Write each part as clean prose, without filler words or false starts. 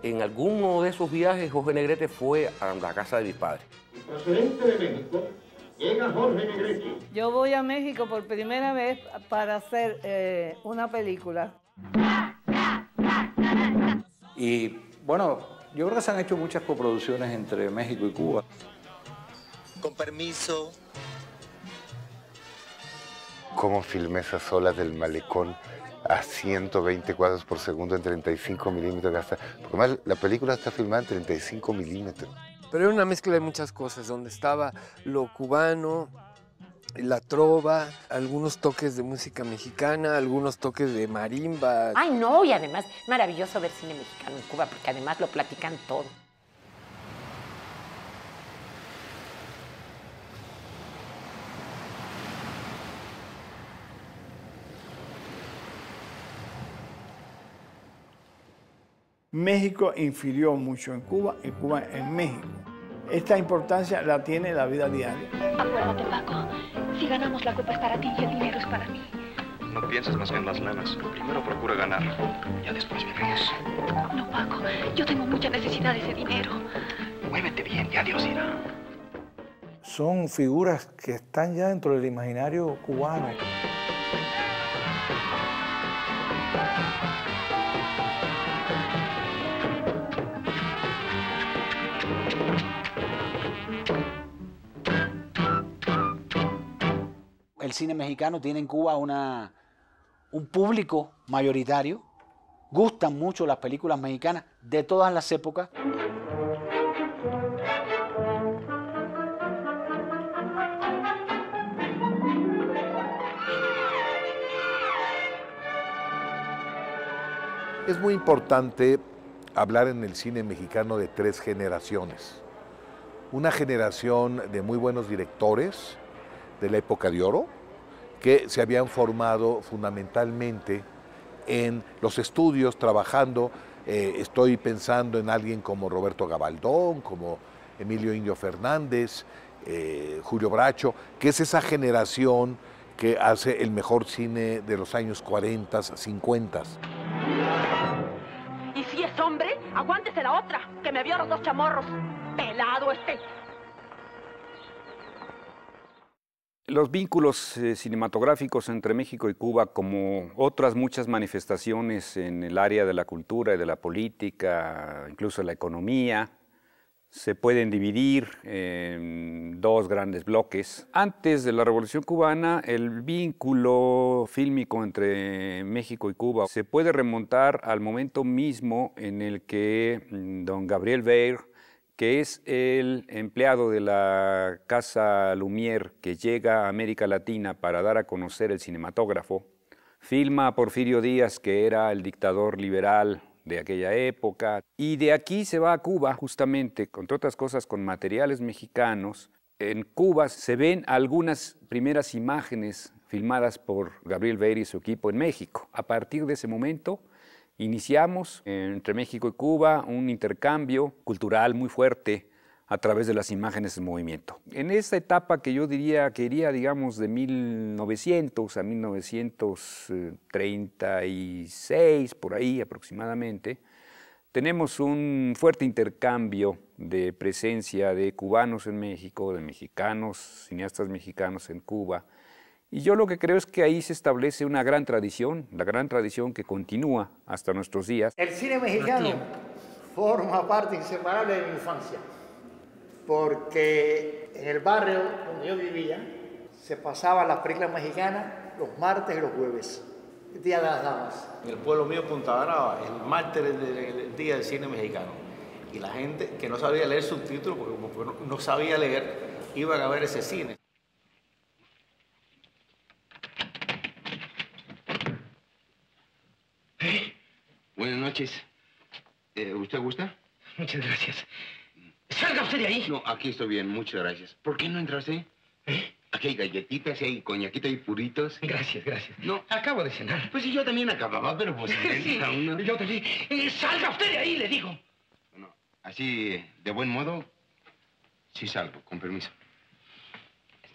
En alguno de esos viajes, Jorge Negrete fue a la casa de mis padres. El presidente de México llega Jorge Negrete. Yo voy a México por primera vez para hacer una película. Y bueno, yo creo que se han hecho muchas coproducciones entre México y Cuba. Con permiso. ¿Cómo filmé esas olas del malecón a 120 cuadros por segundo en 35 milímetros? Porque además la película está filmada en 35 milímetros. Pero era una mezcla de muchas cosas, donde estaba lo cubano, la trova, algunos toques de música mexicana, algunos toques de marimba. Ay, no, y además maravilloso ver cine mexicano en Cuba, porque además lo platican todo. México infirió mucho en Cuba y Cuba en México. Esta importancia la tiene la vida diaria. Acuérdate, Paco, si ganamos la copa es para ti y el dinero es para mí. No pienses más que en las lanas. Primero procura ganar, ya después vivirás. No, Paco, yo tengo mucha necesidad de ese dinero. Muévete bien, ya Dios irá. Son figuras que están ya dentro del imaginario cubano. El cine mexicano tiene en Cuba un público mayoritario. Gustan mucho las películas mexicanas de todas las épocas. Es muy importante hablar en el cine mexicano de tres generaciones. Una generación de muy buenos directores de la época de oro, que se habían formado fundamentalmente en los estudios, trabajando. Estoy pensando en alguien como Roberto Gabaldón, como Emilio Indio Fernández, Julio Bracho, que es esa generación que hace el mejor cine de los años 40, 50. Y si es hombre, aguántese la otra, que me vio los dos chamorros. Pelado este. Los vínculos cinematográficos entre México y Cuba, como otras muchas manifestaciones en el área de la cultura y de la política, incluso la economía, se pueden dividir en dos grandes bloques. Antes de la Revolución Cubana, el vínculo fílmico entre México y Cuba se puede remontar al momento mismo en el que don Gabriel Beyre, que es el empleado de la Casa Lumière que llega a América Latina para dar a conocer el cinematógrafo, filma a Porfirio Díaz, que era el dictador liberal de aquella época, y de aquí se va a Cuba, justamente, entre otras cosas, con materiales mexicanos. En Cuba se ven algunas primeras imágenes filmadas por Gabriel Beyre y su equipo en México. A partir de ese momento, iniciamos entre México y Cuba un intercambio cultural muy fuerte a través de las imágenes en movimiento. En esta etapa que yo diría que iría, digamos, de 1900 a 1936, por ahí aproximadamente, tenemos un fuerte intercambio de presencia de cubanos en México, de mexicanos, cineastas mexicanos en Cuba. Y yo lo que creo es que ahí se establece una gran tradición, la gran tradición que continúa hasta nuestros días. El cine mexicano forma parte inseparable de mi infancia, porque en el barrio donde yo vivía se pasaban las películas mexicanas los martes y los jueves, el Día de las Damas. En el pueblo mío, Punta Brava, el martes del Día del Cine Mexicano. Y la gente que no sabía leer subtítulos, porque como no sabía leer, iban a ver ese cine. Buenas noches. ¿Usted gusta? Muchas gracias. ¡Salga usted de ahí! No, aquí estoy bien, muchas gracias. ¿Por qué no entraste? Aquí hay galletitas, hay coñaquita y puritos. Gracias, gracias. No. Acabo de cenar. Pues sí, yo también acababa, pero pues... Sí, uno. yo también. ¡Salga usted de ahí, le digo! Bueno, así, de buen modo, sí salgo, con permiso.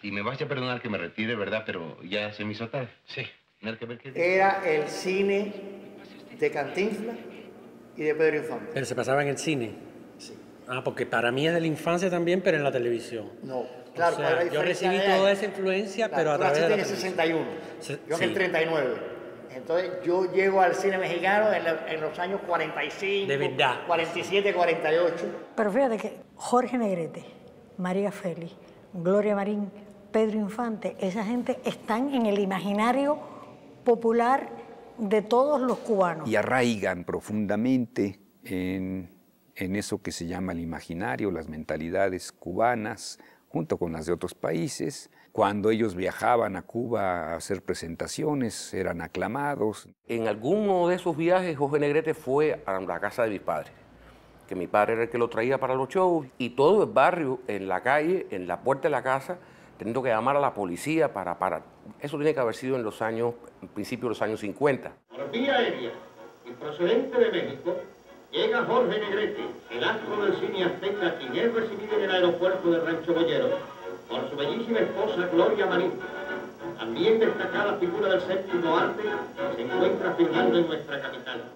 Y me vas a perdonar que me retire, ¿verdad? Pero ya se me hizo tarde. Sí. Tener que ver qué... Era el cine de Cantinflas, y de Pedro Infante. Pero se pasaba en el cine. Sí. Ah, porque para mí es de la infancia también, pero en la televisión. No, claro. O sea, yo recibí toda esa influencia, claro, pero a través de la en el televisión. 61, yo en el 39. Entonces yo llego al cine mexicano en los años 45, de verdad. 47, 48. Pero fíjate que Jorge Negrete, María Félix, Gloria Marín, Pedro Infante, esa gente están en el imaginario popular de todos los cubanos. Y arraigan profundamente en eso que se llama el imaginario, las mentalidades cubanas, junto con las de otros países. Cuando ellos viajaban a Cuba a hacer presentaciones, eran aclamados. En alguno de esos viajes, Jorge Negrete fue a la casa de mis padres, que mi padre era el que lo traía para los shows, y todo el barrio, en la calle, en la puerta de la casa, teniendo que llamar a la policía para parar. Eso tiene que haber sido en principio de los años 50. Por vía aérea y procedente de México, llega Jorge Negrete, el astro del cine azteca, quien es recibido en el aeropuerto de Rancho Boyero por su bellísima esposa Gloria Marín. También destacada figura del séptimo arte, se encuentra filmando en nuestra capital.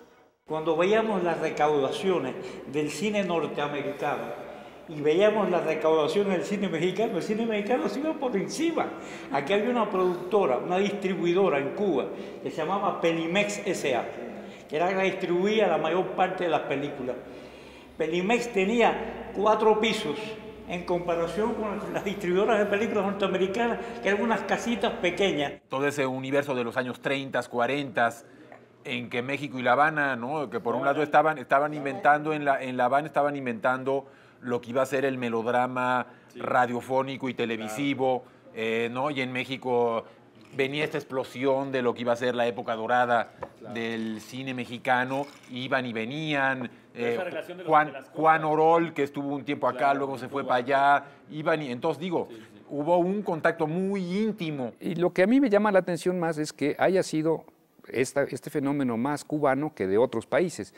Cuando veíamos las recaudaciones del cine norteamericano y veíamos las recaudaciones del cine mexicano, el cine mexicano se iba por encima. Aquí había una productora, una distribuidora en Cuba, que se llamaba Pelimex S.A., que era la que distribuía la mayor parte de las películas. Pelimex tenía 4 pisos, en comparación con las distribuidoras de películas norteamericanas, que eran unas casitas pequeñas. Todo ese universo de los años 30, 40, en que México y La Habana, ¿no? Que por un lado estaban inventando, en La Habana estaban inventando lo que iba a ser el melodrama radiofónico y televisivo, ¿no? Y en México venía esta explosión de lo que iba a ser la época dorada del cine mexicano, iban y venían. Juan Orol, que estuvo un tiempo acá, luego se fue para allá, iban y entonces digo, hubo un contacto muy íntimo. Y lo que a mí me llama la atención más es que haya sido este fenómeno más cubano que de otros países,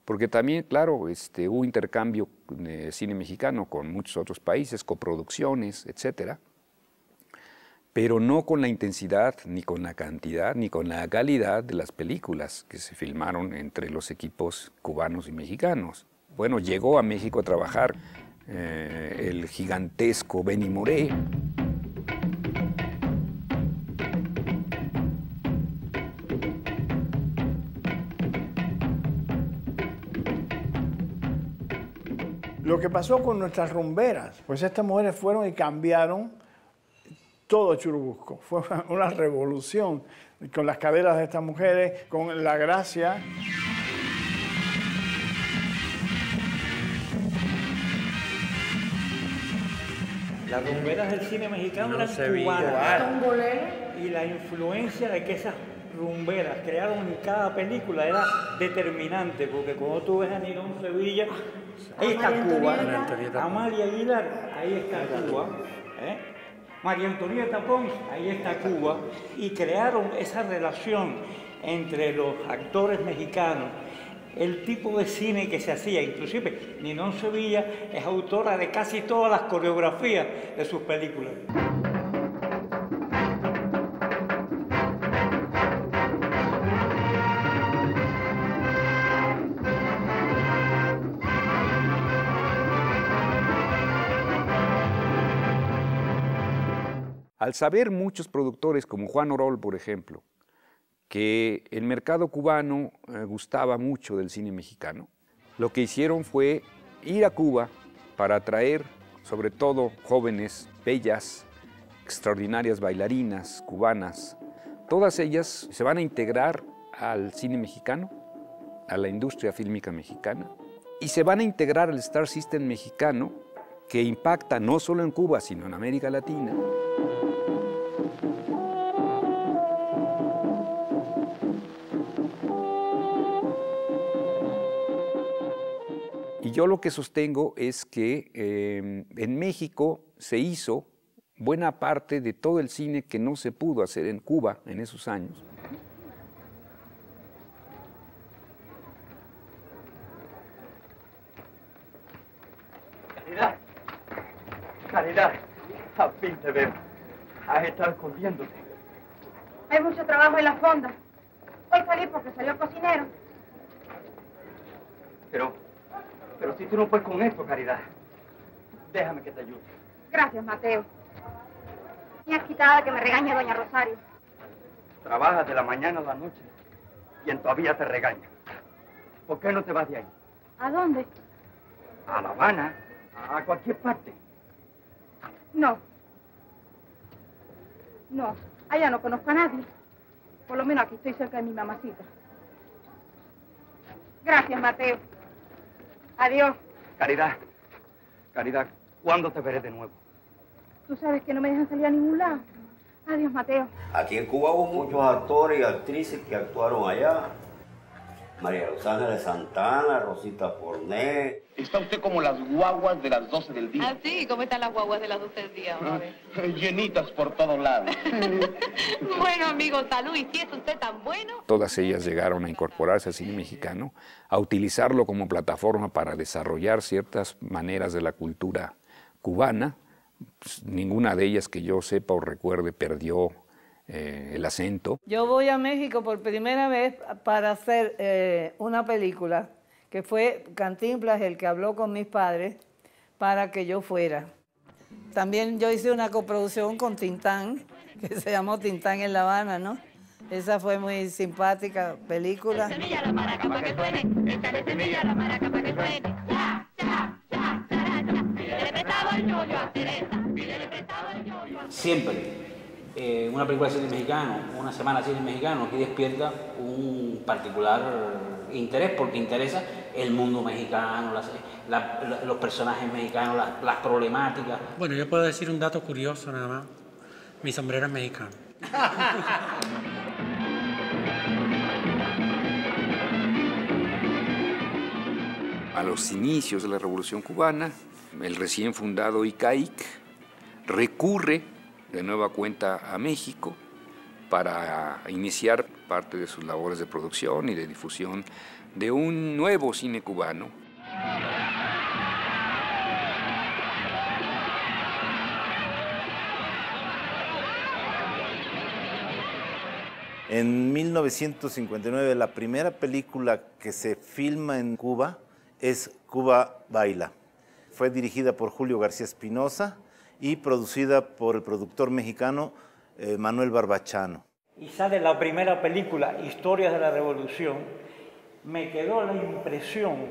porque también, claro, hubo intercambio de cine mexicano con muchos otros países, coproducciones, etcétera, pero no con la intensidad, ni con la cantidad, ni con la calidad de las películas que se filmaron entre los equipos cubanos y mexicanos. Bueno, llegó a México a trabajar el gigantesco Benny Moré. Lo que pasó con nuestras rumberas, pues estas mujeres fueron y cambiaron todo Churubusco. Fue una revolución con las caderas de estas mujeres, con la gracia. Las rumberas del cine mexicano eran cubanas. Y la influencia de que esas rumberas crearon en cada película era determinante, porque cuando tú ves a Nirón Sevilla, ahí está Cuba. Amalia Aguilar, ahí está Cuba. María Antonieta Pons, ahí está Cuba, y crearon esa relación entre los actores mexicanos, el tipo de cine que se hacía. Inclusive Ninón Sevilla es autora de casi todas las coreografías de sus películas. Al saber muchos productores, como Juan Orol, por ejemplo, que el mercado cubano gustaba mucho del cine mexicano, lo que hicieron fue ir a Cuba para atraer, sobre todo, jóvenes, bellas, extraordinarias bailarinas cubanas. Todas ellas se van a integrar al cine mexicano, a la industria fílmica mexicana, y se van a integrar al Star System mexicano, que impacta no solo en Cuba, sino en América Latina. Y yo lo que sostengo es que en México se hizo buena parte de todo el cine que no se pudo hacer en Cuba en esos años. Caridad, Caridad, al fin te veo. Has estado escondiéndote. Hay mucho trabajo en la fonda. Hoy salí porque salió cocinero. Pero si tú no puedes con esto, Caridad, déjame que te ayude. Gracias, Mateo. Me has quitado que me regañe doña Rosario. Trabajas de la mañana a la noche y todavía te regaña. ¿Por qué no te vas de ahí? ¿A dónde? A La Habana, a cualquier parte. No. No, allá no conozco a nadie. Por lo menos aquí estoy cerca de mi mamacita. Gracias, Mateo. Adiós. Caridad, ¿cuándo te veré de nuevo? Tú sabes que no me dejan salir a ningún lado. Adiós, Mateo. Aquí en Cuba hubo muchos actores y actrices que actuaron allá. María Rosario de Santana, Rosita Forné. Está usted como las guaguas de las 12 del día. Ah, sí, ¿cómo están las guaguas de las 12 del día? Llenitas por todos lados. Bueno, amigo, salud, y si es usted tan bueno. Todas ellas llegaron a incorporarse al cine mexicano, a utilizarlo como plataforma para desarrollar ciertas maneras de la cultura cubana. Pues, ninguna de ellas que yo sepa o recuerde perdió el acento. Yo voy a México por primera vez para hacer una película, que fue Cantinflas el que habló con mis padres para que yo fuera. También yo hice una coproducción con Tintán, que se llamó Tintán en La Habana, ¿no? Esa fue muy simpática película. Semilla la maraca para que suene, échale semilla la maraca para que suene. Ya, ya, ya, ya, ya. Pídele prestado el yoyo a Teresa, pídele prestado el yoyo a... Siempre. Una película de cine mexicano, una semana de cine mexicano, aquí despierta un particular interés porque interesa el mundo mexicano, los personajes mexicanos, las problemáticas. Bueno, yo puedo decir un dato curioso nada más. Mi sombrero es mexicano. A los inicios de la Revolución Cubana, el recién fundado ICAIC recurre de nueva cuenta a México para iniciar parte de sus labores de producción y de difusión de un nuevo cine cubano. En 1959, la primera película que se filma en Cuba es Cuba Baila. Fue dirigida por Julio García Espinosa y producida por el productor mexicano Manuel Barbachano. Y sale la primera película, Historias de la Revolución, me quedó la impresión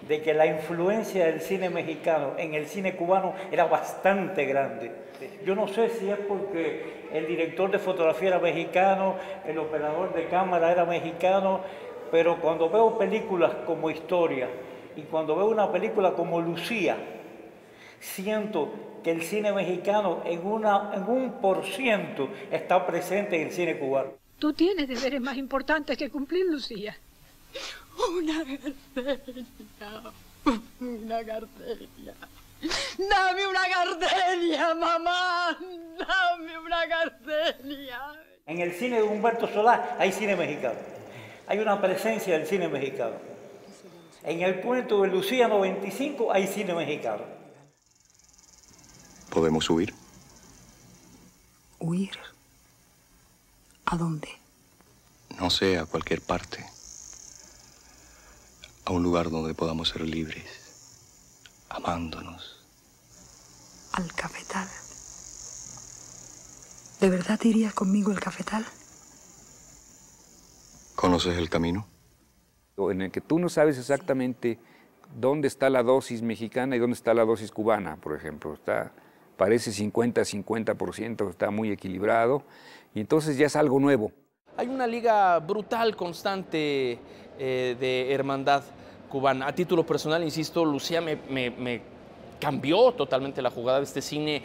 de que la influencia del cine mexicano en el cine cubano era bastante grande. Yo no sé si es porque el director de fotografía era mexicano, el operador de cámara era mexicano, pero cuando veo películas como Historia y cuando veo una película como Lucía, siento que el cine mexicano en un % está presente en el cine cubano. Tú tienes deberes más importantes que cumplir, Lucía. Una gardenia. Una gardenia. Dame una gardenia, mamá. Dame una gardenia. En el cine de Humberto Solá hay cine mexicano. Hay una presencia del cine mexicano. En el cuento de Lucía 95 hay cine mexicano. ¿Podemos huir? ¿Huir? ¿A dónde? No sé, a cualquier parte. A un lugar donde podamos ser libres, amándonos. Al cafetal. ¿De verdad te irías conmigo al cafetal? ¿Conoces el camino? En el que tú no sabes exactamente dónde está la dosis mexicana y dónde está la dosis cubana, por ejemplo. Parece 50-50%, está muy equilibrado, y entonces ya es algo nuevo. Hay una liga brutal, constante, de hermandad cubana. A título personal, insisto, Lucía me cambió totalmente la jugada de este cine,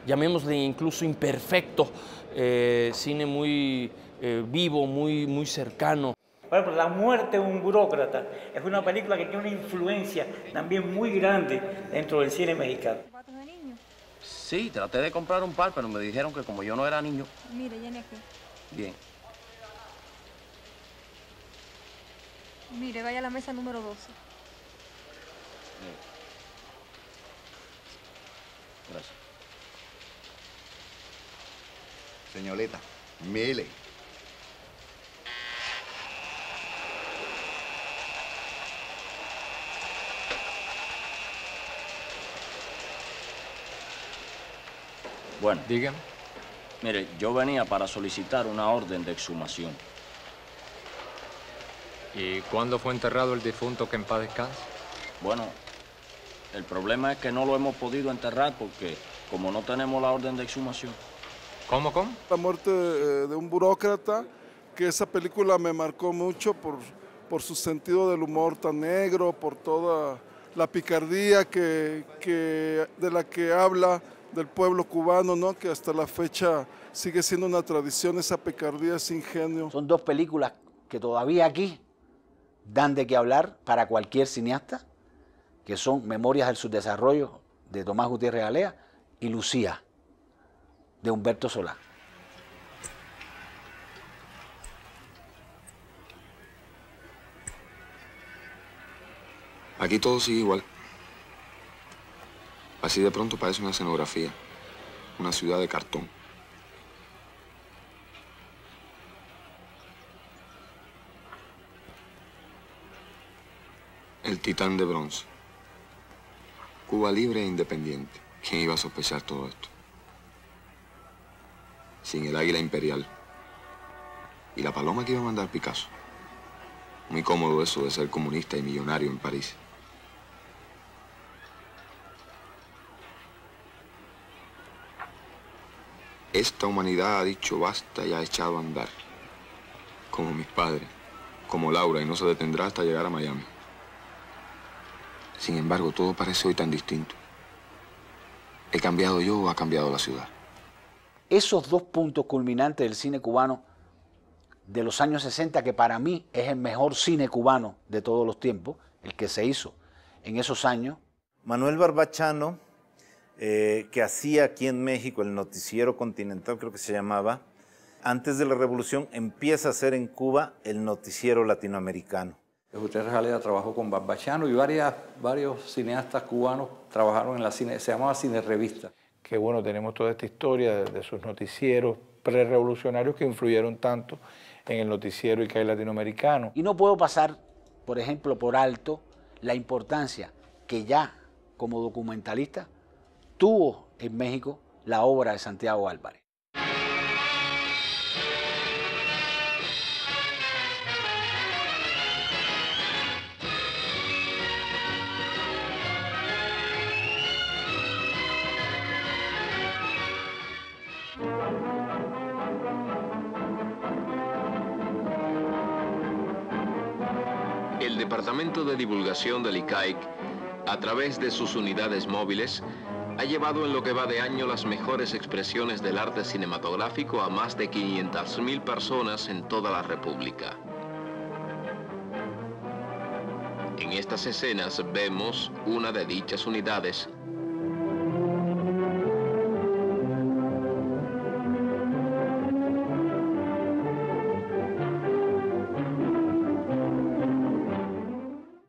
llamémosle incluso imperfecto, cine muy vivo, muy cercano. Por ejemplo, La muerte de un burócrata es una película que tiene una influencia también muy grande dentro del cine mexicano. Sí, traté de comprar un par, pero me dijeron que como yo no era niño... Mire, llene aquí. Bien. Mire, vaya a la mesa número 12. Gracias. Señorita, mire. Bueno. Dígame. Mire, yo venía para solicitar una orden de exhumación. ¿Y cuándo fue enterrado el difunto, que en paz descanse? Bueno, el problema es que no lo hemos podido enterrar porque como no tenemos la orden de exhumación. ¿Cómo? La muerte de un burócrata, que esa película me marcó mucho por su sentido del humor tan negro, por toda la picardía de la que habla del pueblo cubano, ¿no? Que hasta la fecha sigue siendo una tradición, esa picardía, ese ingenio. Son dos películas que todavía aquí dan de qué hablar para cualquier cineasta, que son Memorias del Subdesarrollo, de Tomás Gutiérrez Galea, y Lucía, de Humberto Solá. Aquí todo sigue igual. Así de pronto parece una escenografía, una ciudad de cartón. El titán de bronce. Cuba libre e independiente. ¿Quién iba a sospechar todo esto? Sin el águila imperial. Y la paloma que iba a mandar Picasso. Muy cómodo eso de ser comunista y millonario en París. Esta humanidad ha dicho basta y ha echado a andar. Como mis padres, como Laura, y no se detendrá hasta llegar a Miami. Sin embargo, todo parece hoy tan distinto. ¿He cambiado yo o ha cambiado la ciudad? Esos dos puntos culminantes del cine cubano de los años 60, que para mí es el mejor cine cubano de todos los tiempos, el que se hizo en esos años. Manuel Barbachano, que hacía aquí en México el Noticiero Continental, creo que se llamaba, antes de la Revolución empieza a hacer en Cuba el Noticiero Latinoamericano. Gutiérrez Galea trabajó con Barbachano y varios cineastas cubanos trabajaron en la cine, se llamaba Cine Revista. Que bueno, tenemos toda esta historia de sus noticieros prerevolucionarios que influyeron tanto en el noticiero y que hay latinoamericano. Y no puedo pasar, por ejemplo, por alto la importancia que ya como documentalista tuvo en México la obra de Santiago Álvarez. El Departamento de Divulgación del ICAIC, a través de sus unidades móviles, ha llevado en lo que va de año las mejores expresiones del arte cinematográfico a más de 500.000 personas en toda la República. En estas escenas vemos una de dichas unidades.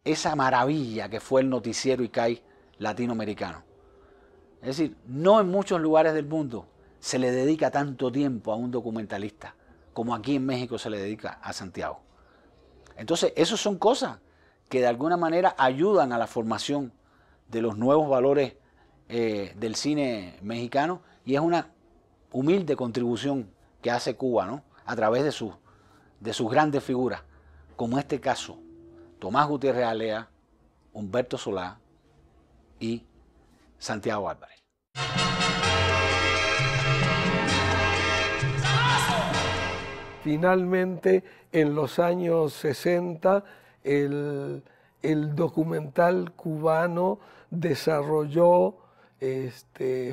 Esa maravilla que fue el noticiero ICAIC latinoamericano. Es decir, no en muchos lugares del mundo se le dedica tanto tiempo a un documentalista como aquí en México se le dedica a Santiago. Entonces, esas son cosas que de alguna manera ayudan a la formación de los nuevos valores del cine mexicano y es una humilde contribución que hace Cuba, ¿no? A través de sus grandes figuras, como este caso, Tomás Gutiérrez Galea, Humberto Solá y Santiago Álvarez. Finalmente, en los años 60, el documental cubano desarrolló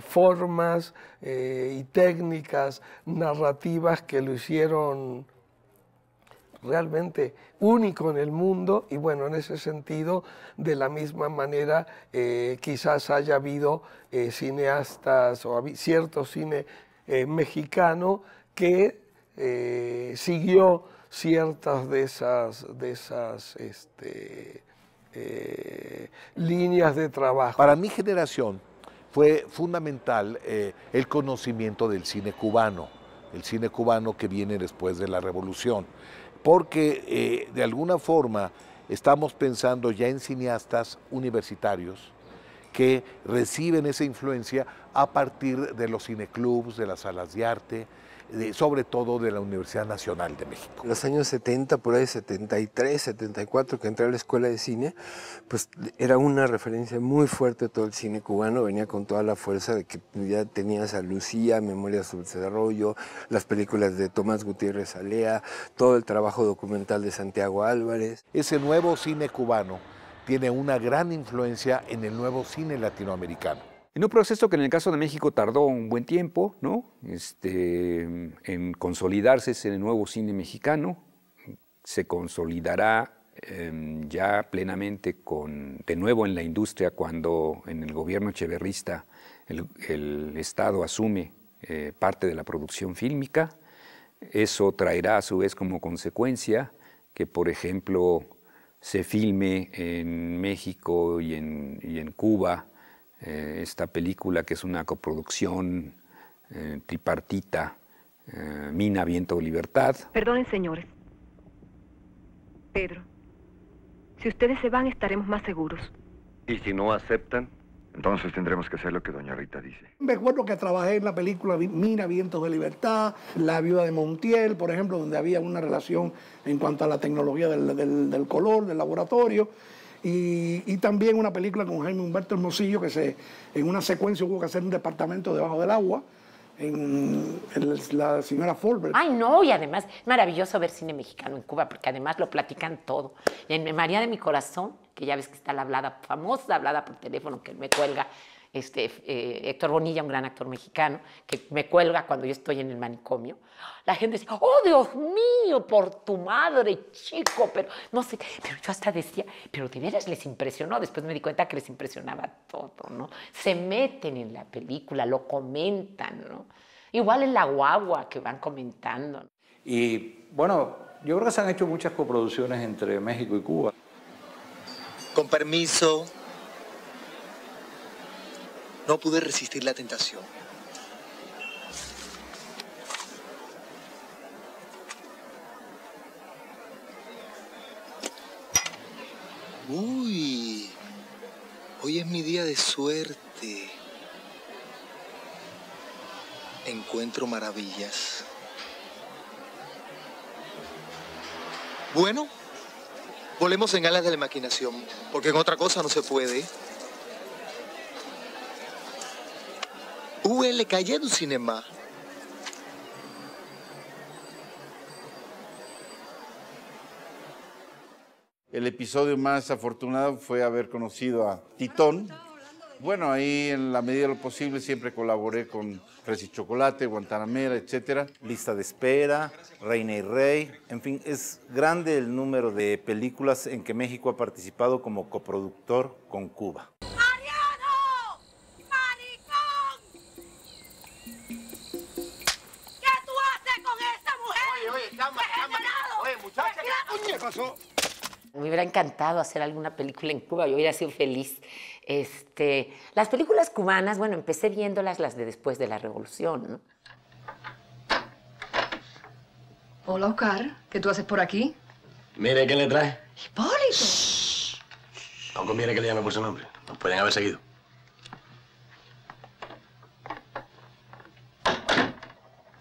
formas y técnicas narrativas que lo hicieron realmente único en el mundo y bueno, en ese sentido, de la misma manera, quizás haya habido cineastas o cierto cine mexicano que siguió ciertas de esas líneas de trabajo. Para mi generación fue fundamental el conocimiento del cine cubano, el cine cubano que viene después de la Revolución, porque de alguna forma estamos pensando ya en cineastas universitarios que reciben esa influencia a partir de los cineclubs, de las salas de arte, sobre todo de la Universidad Nacional de México. En los años 70, por ahí 73, 74, que entré a la escuela de cine, pues era una referencia muy fuerte todo el cine cubano, venía con toda la fuerza de que ya tenías a Lucía, Memorias sobre el Desarrollo, las películas de Tomás Gutiérrez Alea, todo el trabajo documental de Santiago Álvarez. Ese nuevo cine cubano tiene una gran influencia en el nuevo cine latinoamericano. En un proceso que en el caso de México tardó un buen tiempo, ¿no? En consolidarse ese nuevo cine mexicano, se consolidará ya plenamente de nuevo en la industria cuando en el gobierno echeverrista el Estado asume parte de la producción fílmica. Eso traerá a su vez como consecuencia que, por ejemplo, se filme en México y en Cuba esta película que es una coproducción tripartita, Mina, Viento, Libertad. Perdonen, señores. Pedro, si ustedes se van, estaremos más seguros. ¿Y si no aceptan? Entonces tendremos que hacer lo que doña Rita dice. Me acuerdo que trabajé en la película Mina, Vientos de Libertad, La Viuda de Montiel, por ejemplo, donde había una relación en cuanto a la tecnología del color, del laboratorio. Y también una película con Jaime Humberto Hermosillo, que en una secuencia hubo que hacer un departamento debajo del agua, en la señora Folberg. Ay, no, y además es maravilloso ver cine mexicano en Cuba, porque además lo platican todo. En María de mi Corazón, que ya ves que está la hablada, famosa hablada por teléfono, que me cuelga Héctor Bonilla, un gran actor mexicano, que me cuelga cuando yo estoy en el manicomio. La gente dice, oh, Dios mío, por tu madre, chico, pero no sé, pero yo hasta decía, pero de veras les impresionó. Después me di cuenta que les impresionaba todo, ¿no? Se meten en la película, lo comentan, ¿no? Igual en La Guagua, que van comentando. Y bueno, yo creo que se han hecho muchas coproducciones entre México y Cuba. Con permiso, no pude resistir la tentación. Uy, hoy es mi día de suerte. Encuentro maravillas. Bueno, volemos en alas de la imaginación, porque en otra cosa no se puede. UL Calle du Cinema. El episodio más afortunado fue haber conocido a Titón. Bueno, ahí en la medida de lo posible siempre colaboré con Fresa y Chocolate, Guantanamera, etc. Lista de Espera, Reina y Rey. En fin, es grande el número de películas en que México ha participado como coproductor con Cuba. ¿Qué pasó? Me hubiera encantado hacer alguna película en Cuba, yo hubiera sido feliz. Las películas cubanas, bueno, empecé viéndolas las de después de la Revolución, ¿no? Hola, Oscar. ¿Qué tú haces por aquí? Mire, ¿qué le trae? ¡Hipólito! No conviene que le llame por su nombre. Nos pueden haber seguido.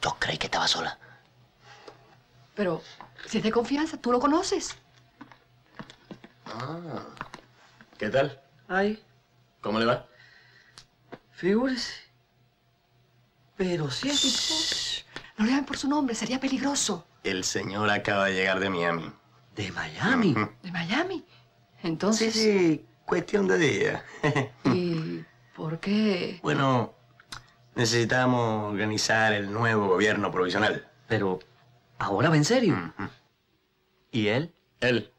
Yo creí que estaba sola. Pero, si es de confianza, ¿tú lo conoces? Ah, ¿qué tal? Ay, ¿Cómo le va? figúrese. Pero si es tipo... No le llamen por su nombre, sería peligroso. El señor acaba de llegar de Miami. ¿De Miami? ¿De Miami? Entonces... Sí, cuestión de día. ¿Y por qué? Bueno, necesitamos organizar el nuevo gobierno provisional. Pero, ¿ahora va en serio? ¿Y él? Él.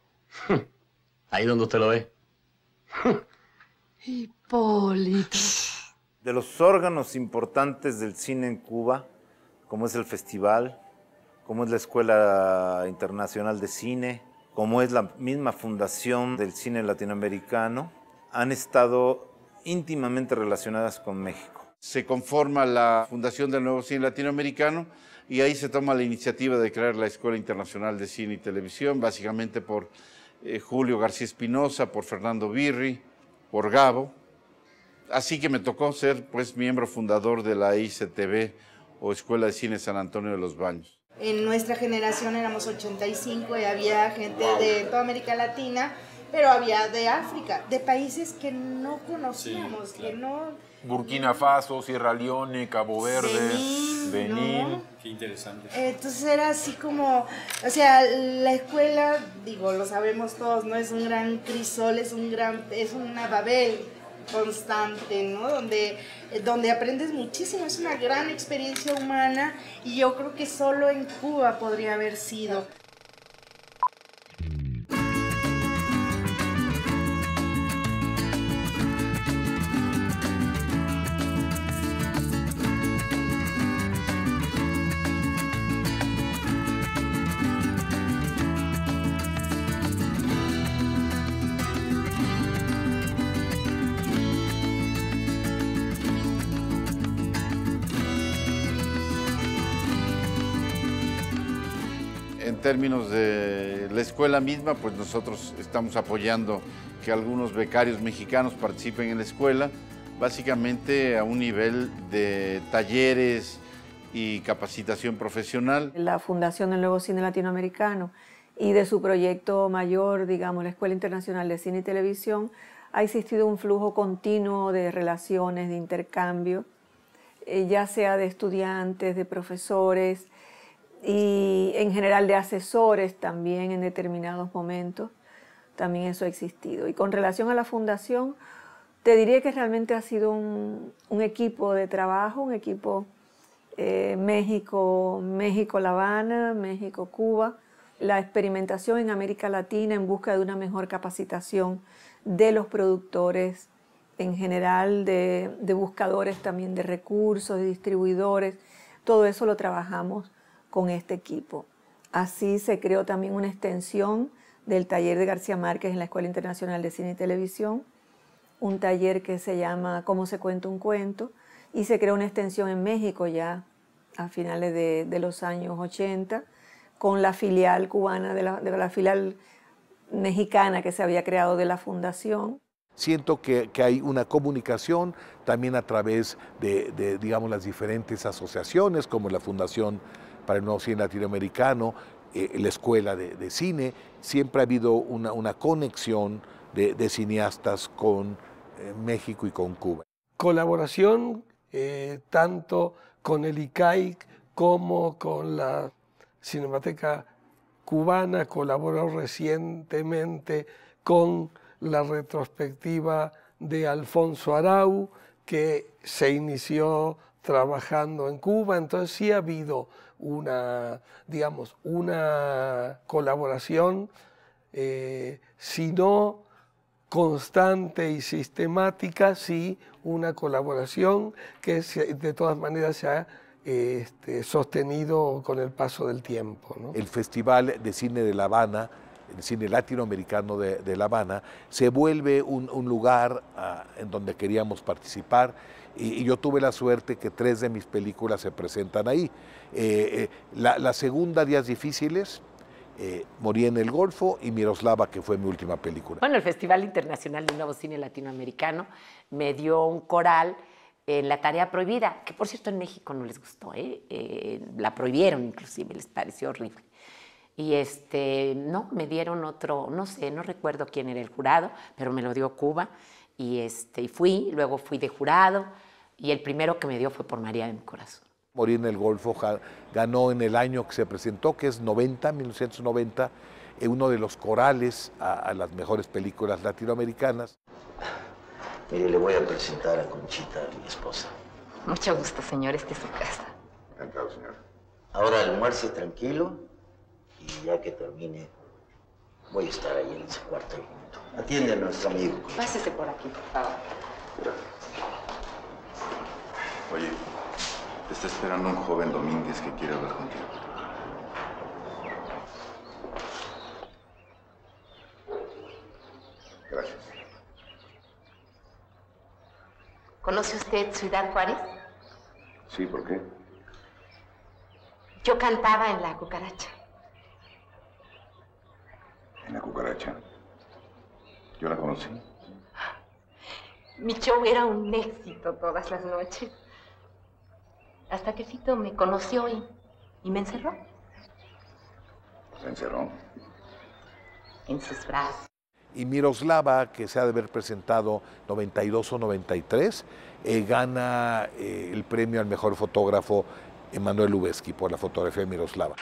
Ahí donde usted lo ve. Hipólito. De los órganos importantes del cine en Cuba, como es el festival, como es la Escuela Internacional de Cine, como es la misma fundación del cine latinoamericano, han estado íntimamente relacionadas con México. Se conforma la Fundación del Nuevo Cine Latinoamericano y ahí se toma la iniciativa de crear la Escuela Internacional de Cine y Televisión, básicamente por Julio García Espinosa, por Fernando Birri, por Gabo. Así que me tocó ser pues miembro fundador de la ICTV o Escuela de Cine San Antonio de los Baños. En nuestra generación éramos 85 y había gente de toda América Latina, pero había de África, de países que no conocíamos, sí, claro, que no... Burkina Faso, Sierra Leone, Cabo Verde, Benín. ¿No? Qué interesante. Entonces era así como, o sea, la escuela, digo, lo sabemos todos, no es un gran crisol, es una Babel constante, ¿no? Donde aprendes muchísimo, es una gran experiencia humana y yo creo que solo en Cuba podría haber sido. En términos de la escuela misma, pues nosotros estamos apoyando que algunos becarios mexicanos participen en la escuela, básicamente a un nivel de talleres y capacitación profesional. La Fundación del Nuevo Cine Latinoamericano y de su proyecto mayor, digamos, la Escuela Internacional de Cine y Televisión, ha existido un flujo continuo de relaciones, de intercambio, ya sea de estudiantes, de profesores, y en general de asesores también en determinados momentos, también eso ha existido. Y con relación a la fundación, te diría que realmente ha sido un equipo de trabajo, un equipo México-La Habana, México-Cuba, la experimentación en América Latina en busca de una mejor capacitación de los productores en general, de buscadores también de recursos, de distribuidores, todo eso lo trabajamos con este equipo. Así se creó también una extensión del taller de García Márquez en la Escuela Internacional de Cine y Televisión, un taller que se llama Cómo se cuenta un cuento, y se creó una extensión en México ya a finales de los años 80, con la filial cubana, de la filial mexicana que se había creado de la fundación. Siento que hay una comunicación también a través de, digamos, las diferentes asociaciones, como la Fundación para el Nuevo Cine Latinoamericano, la Escuela de Cine. Siempre ha habido una conexión de cineastas con México y con Cuba. Colaboración tanto con el ICAIC como con la Cinemateca Cubana. Colaboró recientemente con la retrospectiva de Alfonso Arau, que se inició trabajando en Cuba. Entonces sí ha habido una colaboración, si no constante y sistemática, sí una colaboración que de todas maneras se ha sostenido con el paso del tiempo, ¿no? El Festival de Cine de La Habana, el cine latinoamericano de La Habana, se vuelve un lugar en donde queríamos participar, y yo tuve la suerte que 3 de mis películas se presentan ahí. La segunda, Días Difíciles, Morí en el Golfo, y Miroslava, que fue mi última película. Bueno, el Festival Internacional del Nuevo Cine Latinoamericano me dio un coral en La Tarea Prohibida, que por cierto en México no les gustó, la prohibieron inclusive, les pareció horrible. Y no, me dieron otro, no sé, no recuerdo quién era el jurado, pero me lo dio Cuba, y luego fui de jurado, y el primero que me dio fue por María de mi Corazón. Morí en el Golfo ganó en el año que se presentó, que es 1990, uno de los corales a las mejores películas latinoamericanas. Mire, le voy a presentar a Conchita, mi esposa. Mucho gusto, señor. Esta es su casa. Encantado, señor. Ahora almuerce tranquilo y ya que termine, voy a estar ahí en ese cuarto. Atiende a nuestro amigo. Pásese por aquí, por favor. Gracias. Oye, te está esperando un joven Domínguez que quiere hablar contigo. Gracias. ¿Conoce usted Ciudad Juárez? Sí, ¿por qué? Yo cantaba en La Cucaracha. ¿En La Cucaracha? Yo la conocí. Mi show era un éxito todas las noches. Hasta que Fito me conoció y me encerró. ¿Se encerró? En sus brazos. Y Miroslava, que se ha de haber presentado 92 o 93, gana el premio al mejor fotógrafo Emanuel Lubezki por la fotografía de Miroslava.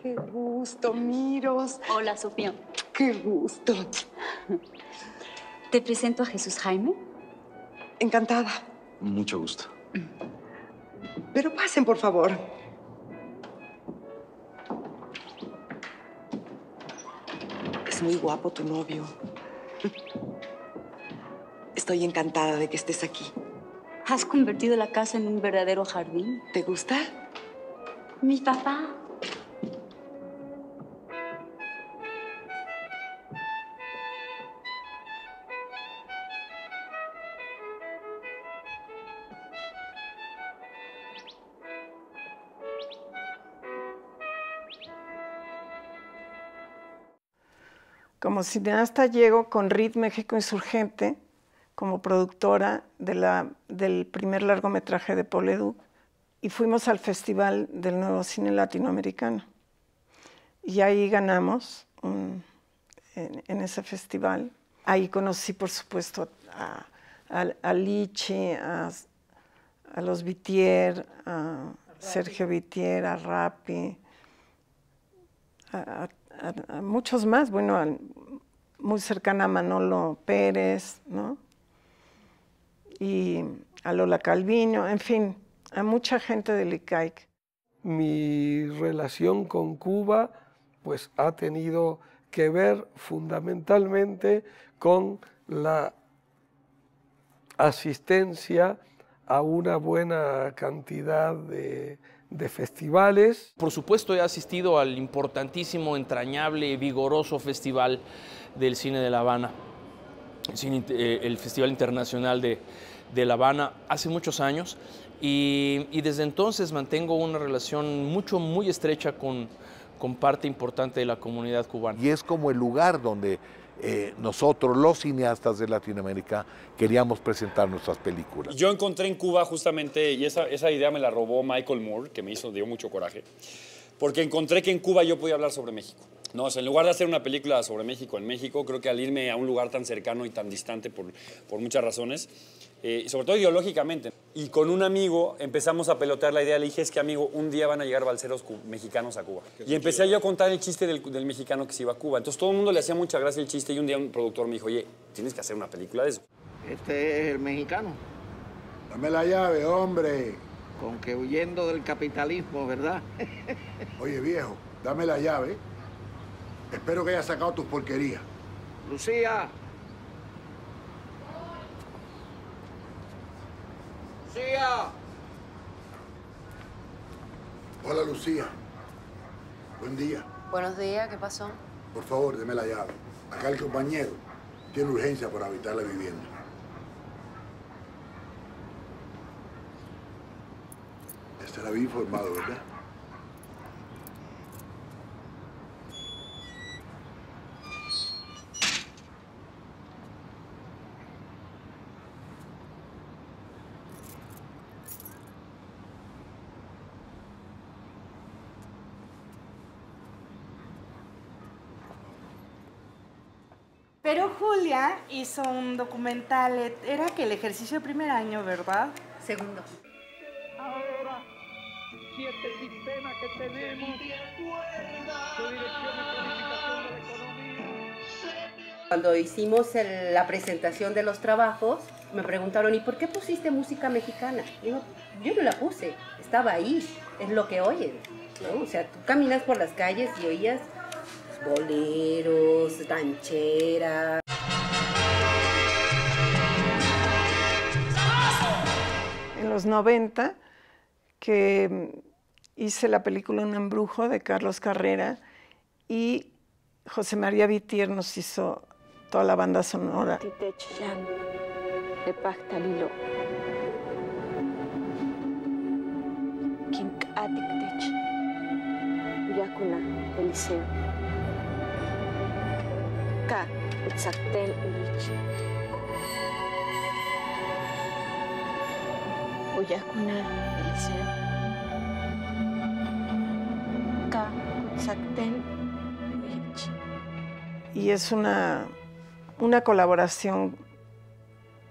Qué gusto, Miros. Hola, Sofía. Qué gusto. Te presento a Jesús Jaime. Encantada. Mucho gusto. Pero pasen, por favor. Es muy guapo tu novio. Estoy encantada de que estés aquí. Has convertido la casa en un verdadero jardín. ¿Te gusta? Mi papá. Como cineasta llego con RIT México Insurgente como productora del primer largometraje de Paul Leduc y fuimos al Festival del Nuevo Cine Latinoamericano. Y ahí ganamos en ese festival. Ahí conocí, por supuesto, a Lichi, a los Vitier, a Sergio Vitier, a Rappi, a muchos más, bueno, muy cercana a Manolo Pérez, ¿no? Y a Lola Calviño, en fin, a mucha gente del ICAIC. Mi relación con Cuba pues ha tenido que ver fundamentalmente con la asistencia a una buena cantidad de festivales. Por supuesto, he asistido al importantísimo, entrañable, vigoroso Festival del Cine de La Habana, el Festival Internacional de La Habana, hace muchos años, y desde entonces mantengo una relación muy estrecha con parte importante de la comunidad cubana. Y es como el lugar donde nosotros, los cineastas de Latinoamérica, queríamos presentar nuestras películas. Yo encontré en Cuba justamente, y esa idea me la robó Michael Moore, que me dio mucho coraje, porque encontré que en Cuba yo podía hablar sobre México. No, o sea, en lugar de hacer una película sobre México en México, creo que al irme a un lugar tan cercano y tan distante por muchas razones, sobre todo ideológicamente, y con un amigo empezamos a pelotear la idea, le dije, es que amigo, un día van a llegar balseros mexicanos a Cuba. Y empecé yo a contar el chiste del mexicano que se iba a Cuba. Entonces todo el mundo le hacía mucha gracia el chiste y un día un productor me dijo, oye, tienes que hacer una película de eso. Este es el mexicano. Dame la llave, hombre. Con que huyendo del capitalismo, ¿verdad? Oye, viejo, dame la llave. Espero que hayas sacado tus porquerías. Lucía. Lucía. Hola, Lucía. Buen día. Buenos días, ¿qué pasó? Por favor, deme la llave. Acá el compañero tiene urgencia por habitar la vivienda. Este la había informado, ¿verdad? Pero Julia hizo un documental, era que el ejercicio de primer año, ¿verdad? Segundo. Ahora, si este sistema que tenemos de dirección y planificación de la economía... Cuando hicimos la presentación de los trabajos, me preguntaron, ¿y por qué pusiste música mexicana? Digo, yo no la puse, estaba ahí, es lo que oyen, ¿no? O sea, tú caminas por las calles y oías boleros, rancheras. En los 90, que hice la película Un embrujo de Carlos Carrera y José María Vitier nos hizo toda la banda sonora. De Pactalilo. King Adiktech. Yakuna, Eliseo. Ka, Utsakten Ulich. Y es una colaboración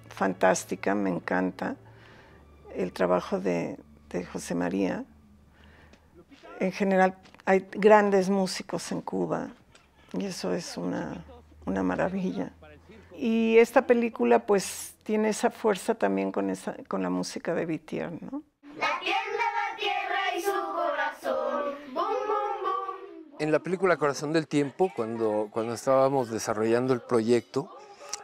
fantástica, me encanta el trabajo de José María. En general hay grandes músicos en Cuba y eso es una maravilla. Y esta película pues tiene esa fuerza también con la música de Vittier, ¿no? La tierra y su corazón. Bum, bum, bum. En la película Corazón del Tiempo, cuando estábamos desarrollando el proyecto,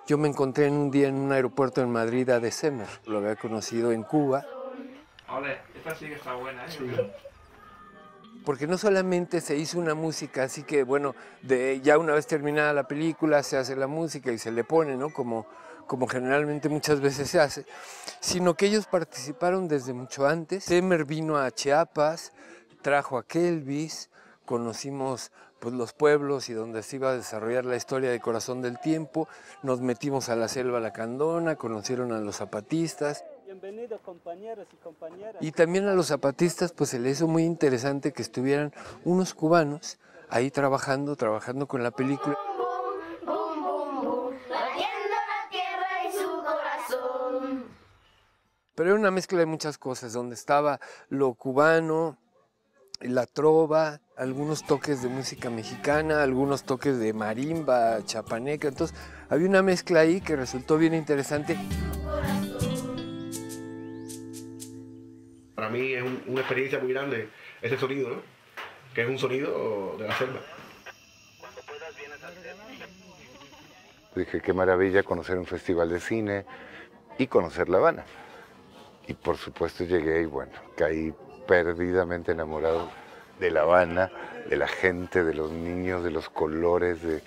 yo me encontré un día en un aeropuerto en Madrid a De Semer. Lo había conocido en Cuba. Ole, esta sí que está buena, ¿eh? Sí. Porque no solamente se hizo una música, así que bueno, ya una vez terminada la película se hace la música y se le pone, ¿no? Como generalmente muchas veces se hace, sino que ellos participaron desde mucho antes. Semer vino a Chiapas, trajo a Kelvis, conocimos pues, los pueblos y donde se iba a desarrollar la historia de Corazón del Tiempo, nos metimos a la selva lacandona, conocieron a los zapatistas. Bienvenidos compañeros y compañeras. Y también a los zapatistas pues se les hizo muy interesante que estuvieran unos cubanos ahí trabajando con la película. Pero era una mezcla de muchas cosas, donde estaba lo cubano, la trova, algunos toques de música mexicana, algunos toques de marimba, chapaneca, entonces había una mezcla ahí que resultó bien interesante. Para mí es una experiencia muy grande ese sonido, ¿no? Que es un sonido de la selva. Dije, qué maravilla conocer un festival de cine y conocer La Habana. Y por supuesto llegué y bueno, caí perdidamente enamorado de La Habana, de la gente, de los niños, de los colores, de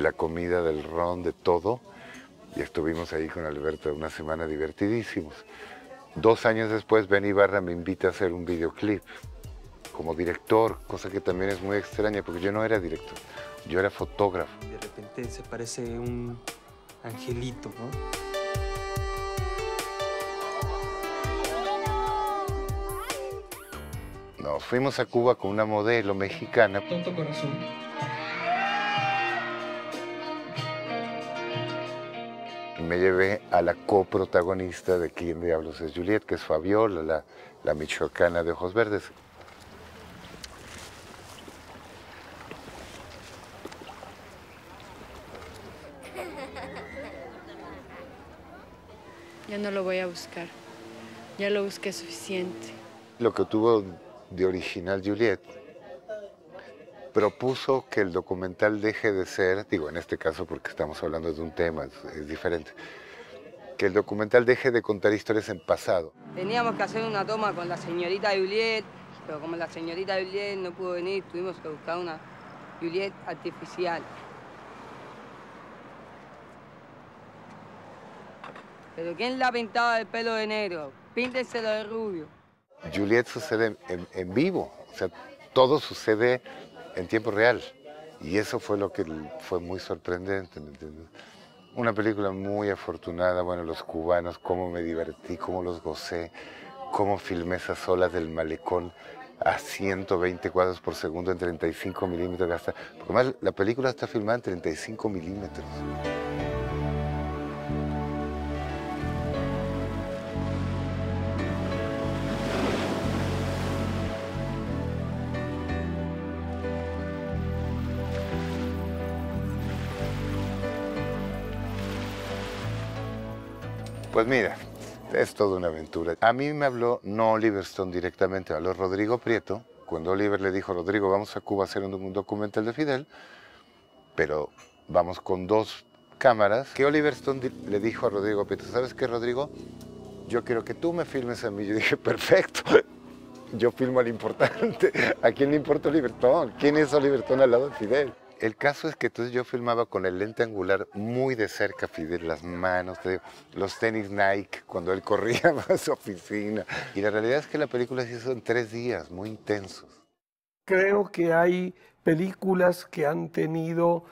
la comida, del ron, de todo. Y estuvimos ahí con Alberto una semana divertidísimos. 2 años después, Ben Ibarra me invita a hacer un videoclip como director, cosa que también es muy extraña porque yo no era director, yo era fotógrafo. De repente se parece un angelito, ¿no? Nos fuimos a Cuba con una modelo mexicana. Tonto corazón. Y me llevé a la coprotagonista de ¿Quién diablos es Juliet?, que es Fabiola, la michoacana de ojos verdes. Ya no lo voy a buscar. Ya lo busqué suficiente. Lo que tuvo de original Juliet propuso que el documental deje de ser, digo en este caso porque estamos hablando de un tema, es diferente, que el documental deje de contar historias en pasado. Teníamos que hacer una toma con la señorita Juliet, pero como la señorita Juliet no pudo venir, tuvimos que buscar una Juliet artificial. ¿Pero quién la pintaba el pelo de negro? Píntenselo de rubio. Juliet sucede en vivo, o sea, todo sucede en tiempo real. Y eso fue lo que fue muy sorprendente, ¿me entiendes? Una película muy afortunada, bueno, los cubanos, cómo me divertí, cómo los gocé, cómo filmé esas olas del malecón a 120 cuadros por segundo en 35 milímetros. Porque además la película está filmada en 35 milímetros. Pues mira, es toda una aventura. A mí me habló no Oliver Stone directamente, habló Rodrigo Prieto. Cuando Oliver le dijo, Rodrigo, vamos a Cuba a hacer un documental de Fidel, pero vamos con 2 cámaras. Que Oliver Stone le dijo a Rodrigo Prieto, ¿sabes qué, Rodrigo? Yo quiero que tú me filmes a mí. Yo dije, perfecto, yo filmo al importante. ¿A quién le importa Oliver Stone? ¿Quién es Oliver Stone al lado de Fidel? El caso es que entonces yo filmaba con el lente angular muy de cerca, Fidel, las manos, los tenis Nike, cuando él corría a su oficina. Y la realidad es que la película se hizo en 3 días, muy intensos. Creo que hay películas que han tenido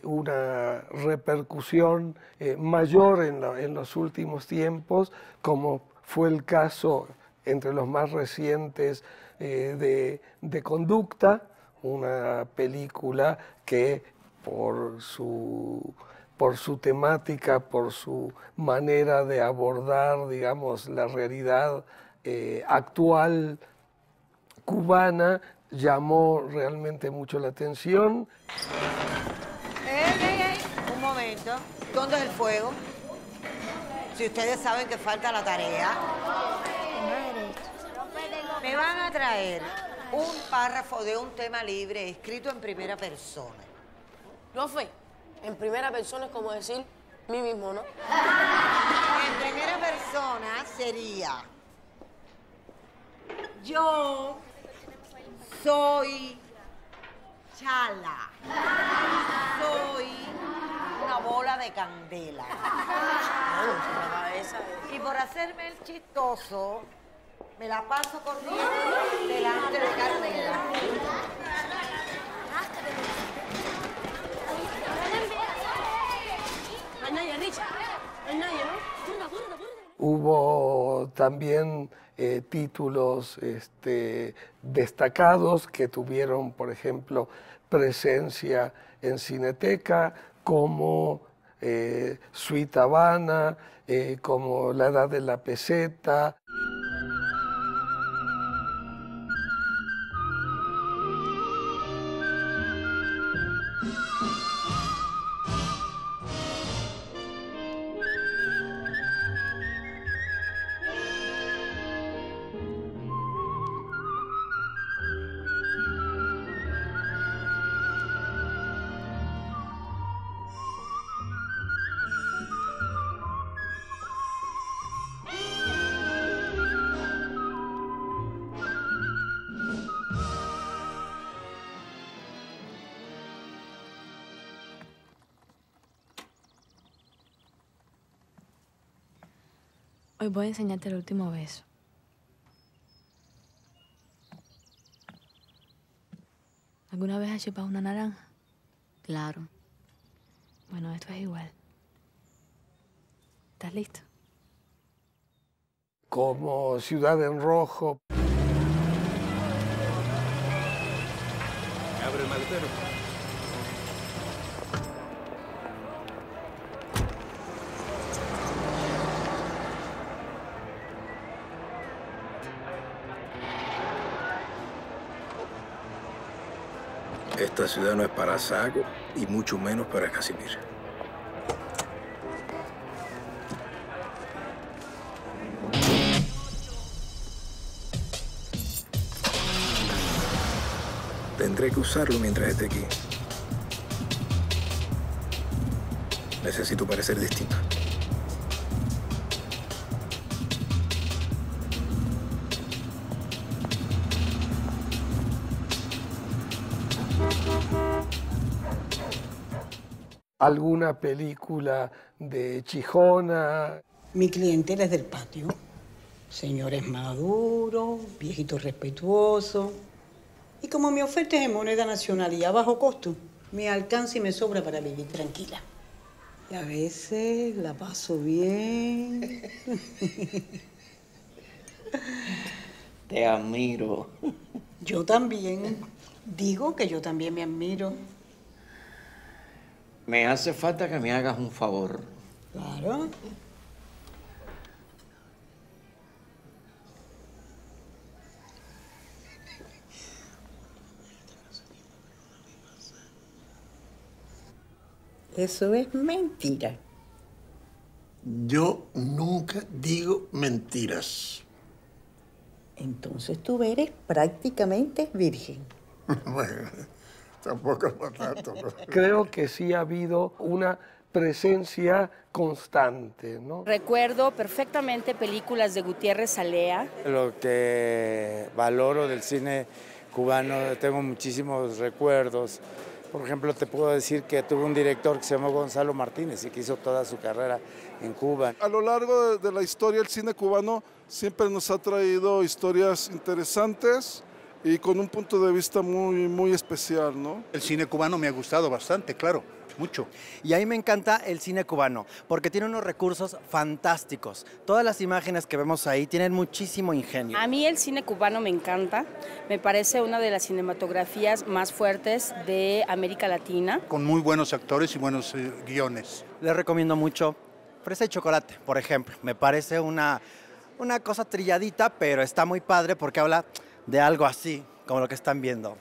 una repercusión mayor en los últimos tiempos, como Fue el caso, entre los más recientes, de Conducta, una película que por su temática, por su manera de abordar, digamos, la realidad actual cubana, llamó realmente mucho la atención. Un momento. ¿Dónde es el fuego? Si ustedes saben que falta la tarea. Me van a traer un párrafo de un tema libre escrito en primera persona. No fue. En primera persona es como decir mí mismo, ¿no? En primera persona sería: yo soy Chala. Soy una bola de candela. Y por hacerme el chistoso, me la paso corriendo delante de Carmela. No hay nadie, Richard. No hay nadie, ¿no? Hubo también títulos destacados que tuvieron, por ejemplo, presencia en Cineteca, como Suite Habana, como La Edad de la Peseta. Hoy voy a enseñarte el último beso. ¿Alguna vez has chupado una naranja? Claro. Bueno, esto es igual. ¿Estás listo? Como Ciudad en Rojo. Abre el maletero. Esta ciudad no es para Saco y mucho menos para Casimir. Tendré que usarlo mientras esté aquí. Necesito parecer distinto. Alguna película de Chijona. Mi clientela es del patio. Señores maduros, viejitos respetuosos. Y como mi oferta es en moneda nacional y a bajo costo, me alcanza y me sobra para vivir tranquila. Y a veces la paso bien. Te admiro. Yo también. Digo que yo también me admiro. Me hace falta que me hagas un favor. Claro. Eso es mentira. Yo nunca digo mentiras. Entonces tú eres prácticamente virgen. Bueno, tampoco es para tanto. Creo que sí ha habido una presencia constante, ¿no? Recuerdo perfectamente películas de Gutiérrez Alea. Lo que valoro del cine cubano, tengo muchísimos recuerdos. Por ejemplo, te puedo decir que tuve un director que se llamó Gonzalo Martínez y que hizo toda su carrera en Cuba. A lo largo de la historia, el cine cubano siempre nos ha traído historias interesantes, y con un punto de vista muy especial, ¿no? El cine cubano me ha gustado bastante, claro, mucho. Y a mí me encanta el cine cubano, porque tiene unos recursos fantásticos. Todas las imágenes que vemos ahí tienen muchísimo ingenio. A mí el cine cubano me encanta, me parece una de las cinematografías más fuertes de América Latina. Con muy buenos actores y buenos guiones. Les recomiendo mucho Fresa y Chocolate, por ejemplo. Me parece una cosa trilladita, pero está muy padre porque habla de algo así, como lo que están viendo,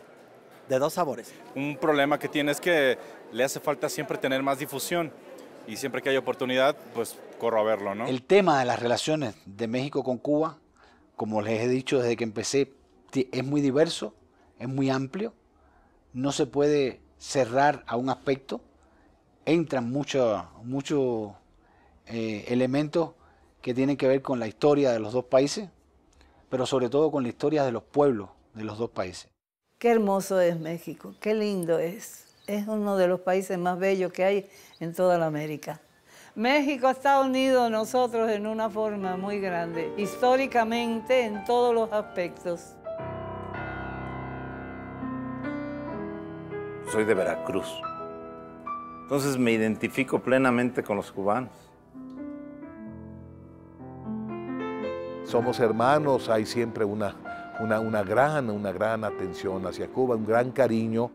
de dos sabores. Un problema que tiene es que le hace falta siempre tener más difusión y siempre que hay oportunidad, pues corro a verlo, ¿no? El tema de las relaciones de México con Cuba, como les he dicho desde que empecé, es muy diverso, es muy amplio, no se puede cerrar a un aspecto, entran muchos elementos que tienen que ver con la historia de los dos países, pero sobre todo con la historia de los pueblos de los dos países. Qué hermoso es México, qué lindo es. Es uno de los países más bellos que hay en toda la América. México está unido a nosotros en una forma muy grande, históricamente en todos los aspectos. Soy de Veracruz, entonces me identifico plenamente con los cubanos. Somos hermanos, hay siempre una gran atención hacia Cuba, un gran cariño.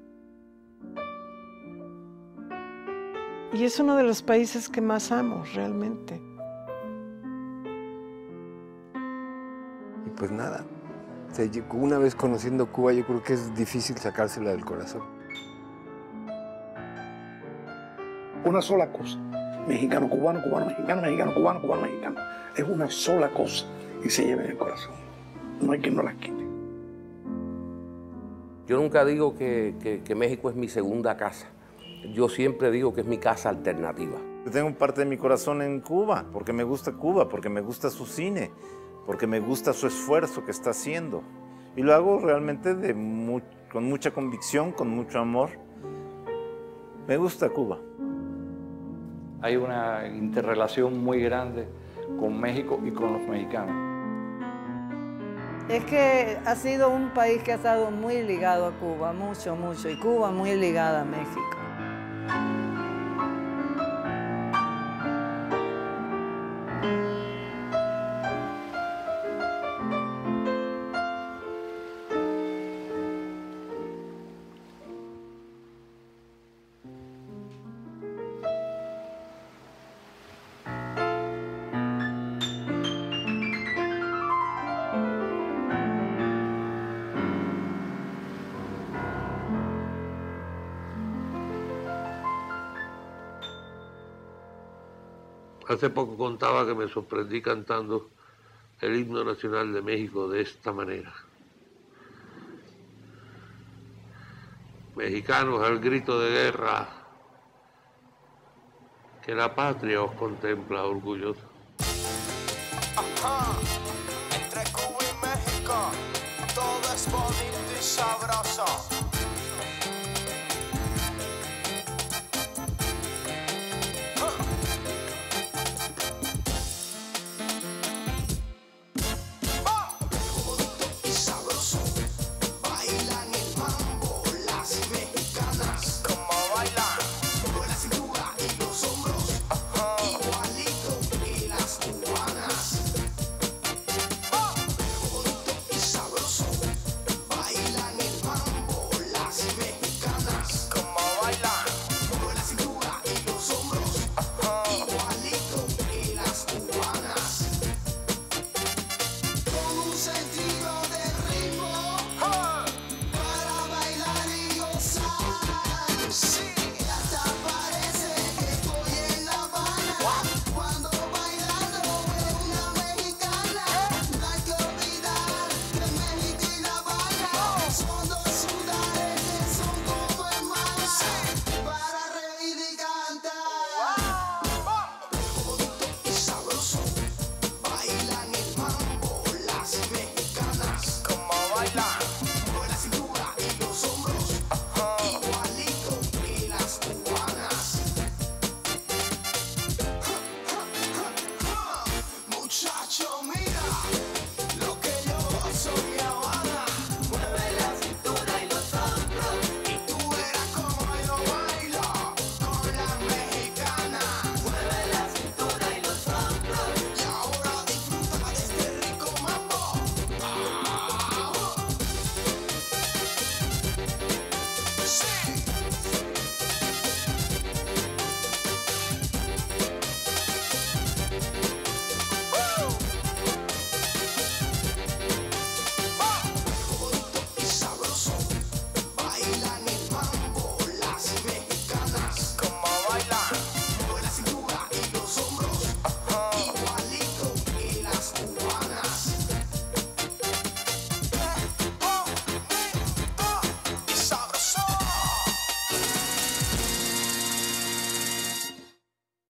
Y es uno de los países que más amo, realmente. Y pues nada, o sea, una vez conociendo Cuba, yo creo que es difícil sacársela del corazón. Una sola cosa, mexicano, cubano, cubano, mexicano, mexicano, cubano, cubano, mexicano. Es una sola cosa y se lleva en el corazón. No hay quien no la quite. Yo nunca digo que México es mi segunda casa. Yo siempre digo que es mi casa alternativa. Yo tengo parte de mi corazón en Cuba, porque me gusta Cuba, porque me gusta su cine, porque me gusta su esfuerzo que está haciendo. Y lo hago realmente con mucha convicción, con mucho amor. Me gusta Cuba. Hay una interrelación muy grande con México y con los mexicanos. Es que ha sido un país que ha estado muy ligado a Cuba, mucho, mucho, y Cuba muy ligada a México. Hace poco contaba que me sorprendí cantando el himno nacional de México de esta manera. Mexicanos al grito de guerra, que la patria os contempla orgullosa. Ajá.